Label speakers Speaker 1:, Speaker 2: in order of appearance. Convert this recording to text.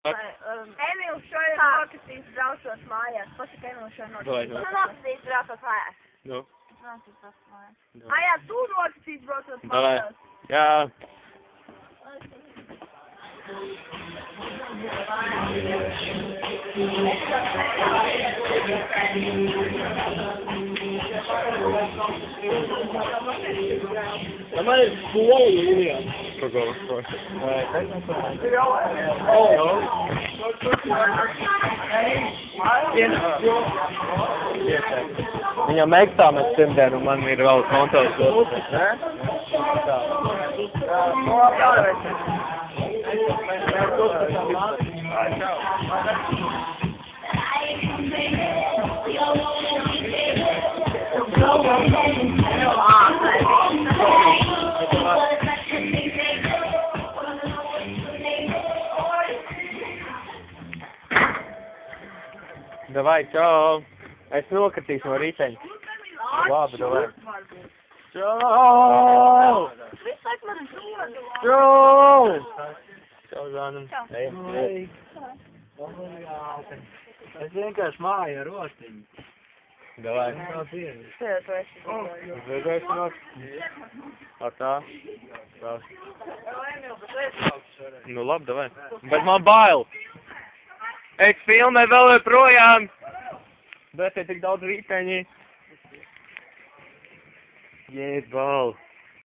Speaker 1: Emīls šodien nokritīs braucot mājās. Pasaka, Emīls šodien nokritīs.
Speaker 2: Nu, nokritīs braucot mājās.
Speaker 3: Nu.
Speaker 1: Jā, tu nokritīs braucot mājās.
Speaker 3: Jā.
Speaker 4: Man ir skola jūlijā.
Speaker 3: Pagāju. Viņam eksāmens pirmdien, un man ir vēl kontrols. Davai, čau! Es nokritīšu no rīteņa. Labi, davai. Čau! Čau! Čau, Zānam. Ej.
Speaker 4: Es vienkārši māju ar rostiņu.
Speaker 3: Davai. Uzvedošanos. Tā. Nu labi, davai. Bet man bail. Es filmē vēl joprojām. Bet ir tik daudz rīteņi. Jēbal.